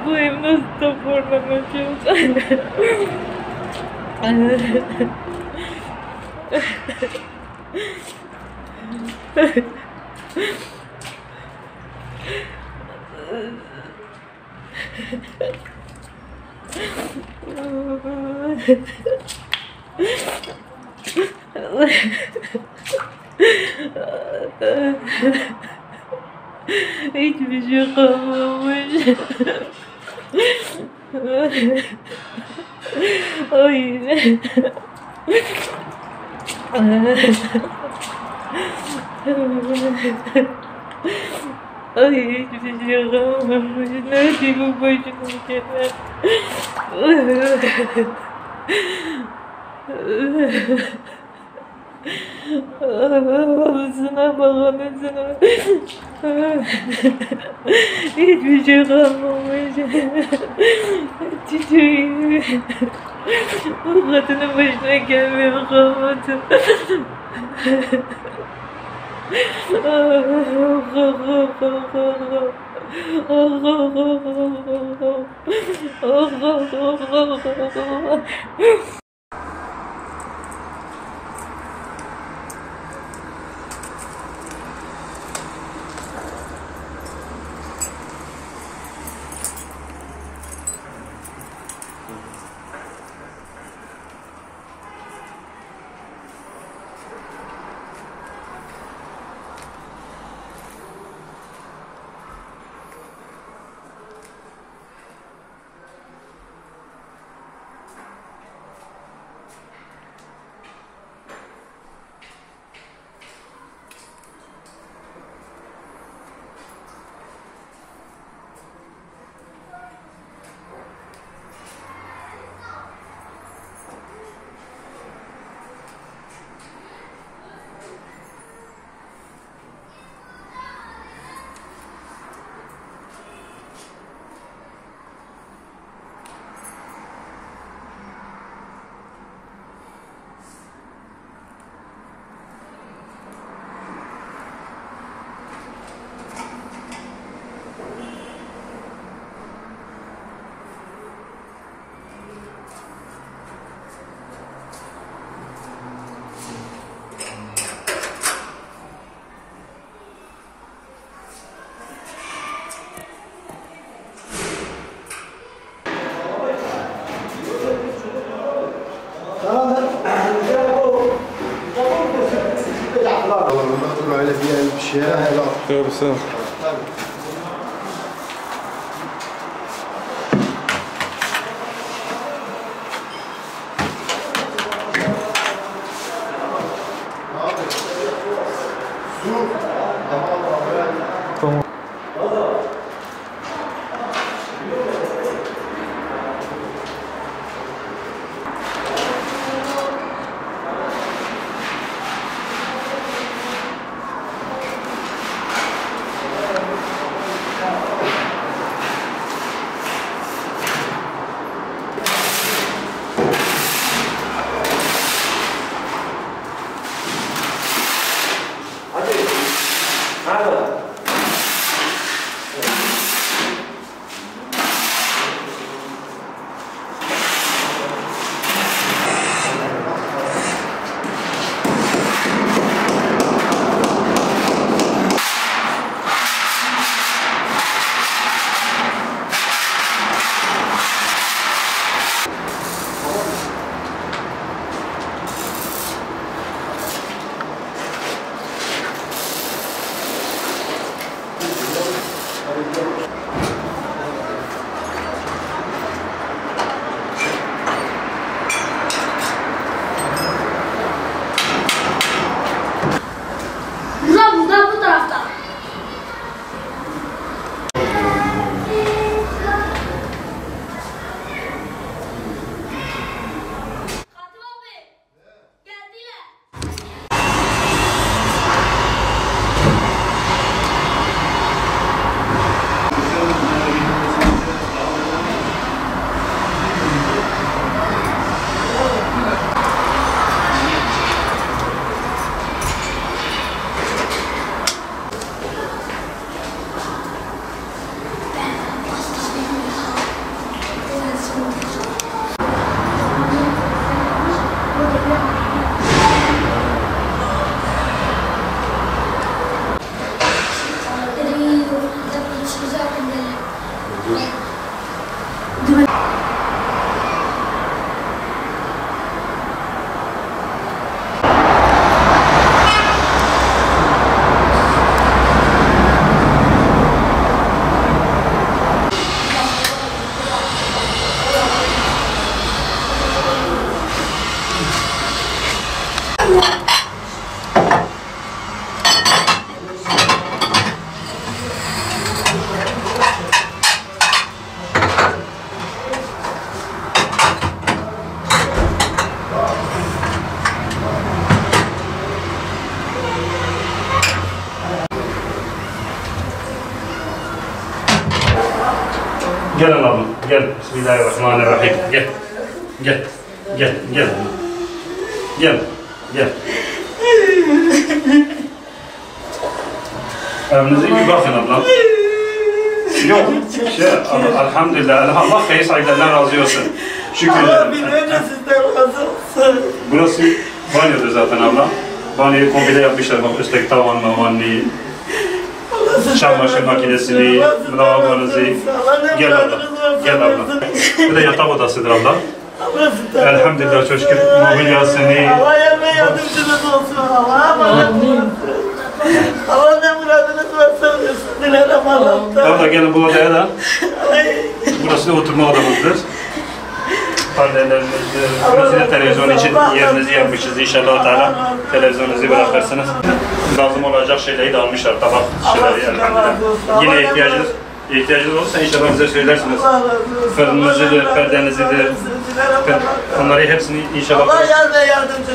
Bu ev nasıl toparlanacak? Hiçbir şey kalmamış. Ay. Ay hiçbir şey kalmamış. Nerede bu başına gelen? Anasına bak anasına. Hiçbir şey kalmamış. Çiçeğim. Bu kadının başına gelmeye kalmadı. Böyle bir şeye helal. Yoksa. Tamam. Gel ablam, gel. Bismillahirrahmanirrahim. Gel. Gel. Gel. Gel. Gel. Gel. Evinize iyi bakın ablam. Yok. Elhamdülillah. Allah hayır sahiplerinden razı olsun. Şükür Allah ederim. bin önce sizden razı olsun. Burası banyodur zaten ablam. Banyoyu komple yapmışlar. Bak üstteki tavan mavanliği. Çamaşır makinesini, lavabonuzu. Gel abla. Gel abla. Bu da yatak odasıdır abla. Elhamdülillah çok şükür mobilyasını. Allah yerine yardımcınız olsun. Allah ne muradınız varsa versin. Dilerim Allah'tan. Abla gelin bu odaya da. Burası da oturma odamızdır. Paralellerimizdir. Burası da televizyon için yerinizi yapmışız inşallah Teala. Televizyonunuzu bırakırsınız. Lazım olacak şeyleri de almışlar. Tabak şeyleri elhamdülillah. Yine ihtiyacınız olursa inşallah bize söylersiniz. Fırınınızıdır, perdenizidir. Onları hepsini inşallah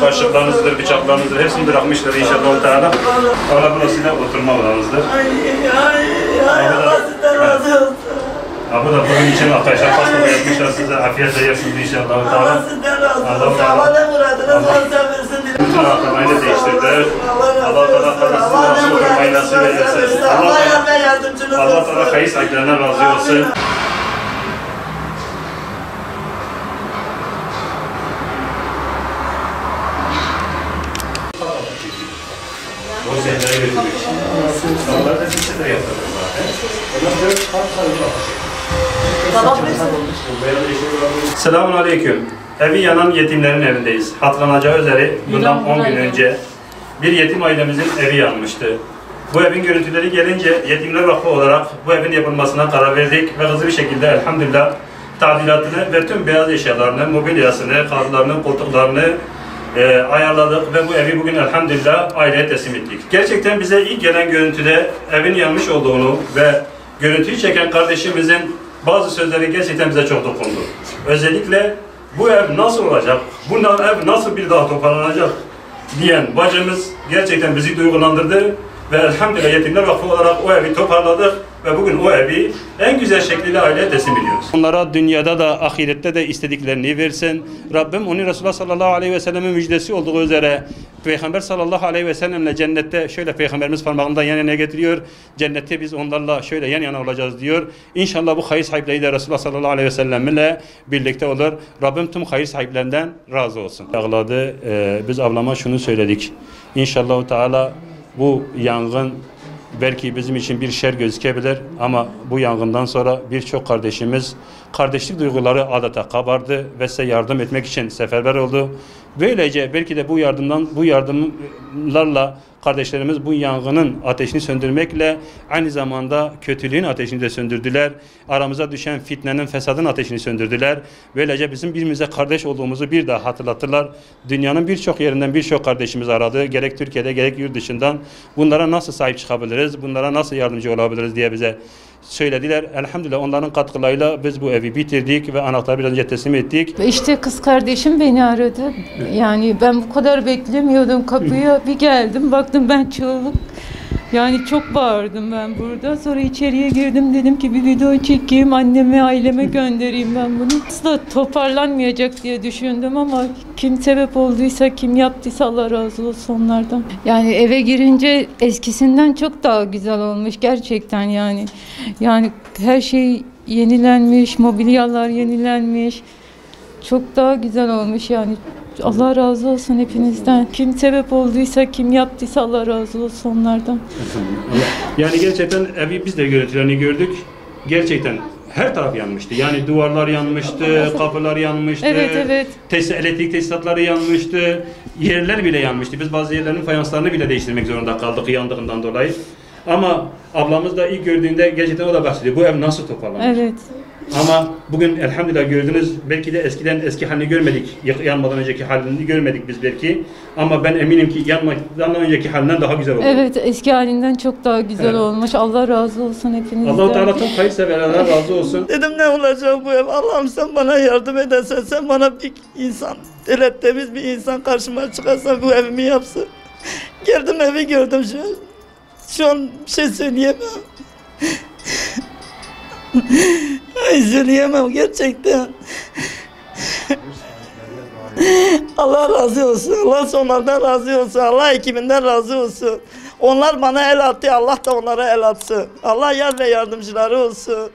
kaşıklarınızdır, bıçaklarınızdır. Hepsini bırakmışlar inşallah Teala. Allah burası da oturma odamızdır. Allah sizden razı olsun. Bu da bunun için arkadaşlar pasta da yapmışlar size afiyetle yersiniz inşallah. Allah sizden razı olsun. Allah ne muradınız varsa versin. Bütün akramayı da değiştirdi. Allah Teala sizin nasıl oturmayı nasip edersin. Allah yerine yardımcınız olsun. Allah Teala hayır sahiplerinden razı olsun. O şeyleri götürmek için. Allah da size de yaptırır zaten. Selamun Aleyküm. Evi yanan yetimlerin evindeyiz. Hatırlanacağı üzere bundan 10 gün önce bir yetim ailemizin evi yanmıştı. Bu evin görüntüleri gelince Yetimler Vakfı olarak bu evin yapılmasına karar verdik ve hızlı bir şekilde elhamdülillah tadilatını ve tüm beyaz eşyalarını, mobilyasını, kadlarını, koltuklarını ayarladık ve bu evi bugün elhamdülillah aileye teslim ettik. Gerçekten bize ilk gelen görüntüde evin yanmış olduğunu ve görüntüyü çeken kardeşimizin bazı sözleri gerçekten bize çok dokundu. Özellikle bu ev nasıl olacak, bu ev nasıl bir daha toparlanacak diyen bacımız gerçekten bizi duygulandırdı ve elhamdülillah Yetimler Vakfı olarak o evi toparladık ve bugün o evi en güzel şekliyle aileye teslim ediyoruz. Onlara dünyada da ahirette de istediklerini versin. Rabbim onu Resulullah sallallahu aleyhi ve sellem'in müjdesi olduğu üzere Peygamber sallallahu aleyhi ve sellemle cennette şöyle Peygamberimiz parmağında yan yana getiriyor. Cennette biz onlarla şöyle yan yana olacağız diyor. İnşallah bu hayır sahipleri de Resulullah sallallahu aleyhi ve sellem ile birlikte olur. Rabbim tüm hayır sahiplerinden razı olsun. Ağladı. Biz ablama şunu söyledik. İnşallah Teala bu yangın belki bizim için bir şer gözükebilir ama bu yangından sonra birçok kardeşimiz kardeşlik duyguları adeta kabardı ve size yardım etmek için seferber oldu. Böylece belki de bu yardımlarla kardeşlerimiz bu yangının ateşini söndürmekle aynı zamanda kötülüğün ateşini de söndürdüler. Aramıza düşen fitnenin, fesadın ateşini söndürdüler. Böylece bizim birbirimize kardeş olduğumuzu bir daha hatırlattılar. Dünyanın birçok yerinden birçok kardeşimiz aradı. Gerek Türkiye'de gerek yurt dışından bunlara nasıl sahip çıkabiliriz, bunlara nasıl yardımcı olabiliriz diye bize söylediler. Elhamdülillah onların katkılarıyla biz bu evi bitirdik ve anahtarı bir an önce teslim ettik. İşte kız kardeşim beni aradı. Yani ben bu kadar beklemiyordum. Kapıya bir geldim. Baktım ben çığlık. Yani çok bağırdım ben burada. Sonra içeriye girdim. Dedim ki bir video çekeyim. Anneme, aileme göndereyim ben bunu. Asla toparlanmayacak diye düşündüm ama kim sebep olduysa, kim yaptıysa Allah razı olsun onlardan. Yani eve girince eskisinden çok daha güzel olmuş gerçekten yani. Yani her şey yenilenmiş, mobilyalar yenilenmiş. Çok daha güzel olmuş yani. Allah razı olsun hepinizden. Kim sebep olduysa, kim yaptıysa Allah razı olsun onlardan. Yani gerçekten evi biz de görüntülerini gördük. Gerçekten her taraf yanmıştı. Yani duvarlar yanmıştı, kapılar yanmıştı. Evet. Elektrik tesisatları yanmıştı. Yerler bile yanmıştı. Biz bazı yerlerin fayanslarını bile değiştirmek zorunda kaldık yandığından dolayı. Ama ablamız da ilk gördüğünde gerçekten o da bahsediyor. Bu ev nasıl toparlanır? Evet. Ama bugün elhamdülillah gördünüz, belki de eskiden eski halini görmedik, yanmadan önceki halini görmedik biz belki. Ama ben eminim ki yanmadan önceki halinden daha güzel oldu. Evet, eski halinden çok daha güzel Evet. olmuş. Allah razı olsun hepinizden. Allah-u Teala tüm hayırseverlerden razı olsun. Dedim ne olacak bu ev? Allah'ım sen bana yardım edersen, sen bana bir insan, öyle temiz bir insan karşıma çıkarsa bu evimi yapsın. Geldim evi gördüm şu an. Şu an bir şey söyleyemem. Ay söyleyemem gerçekten. Allah razı olsun. Allah sonlardan razı olsun. Allah ekibinden razı olsun. Onlar bana el attı. Allah da onlara el atsın. Allah yar ve yardımcıları olsun.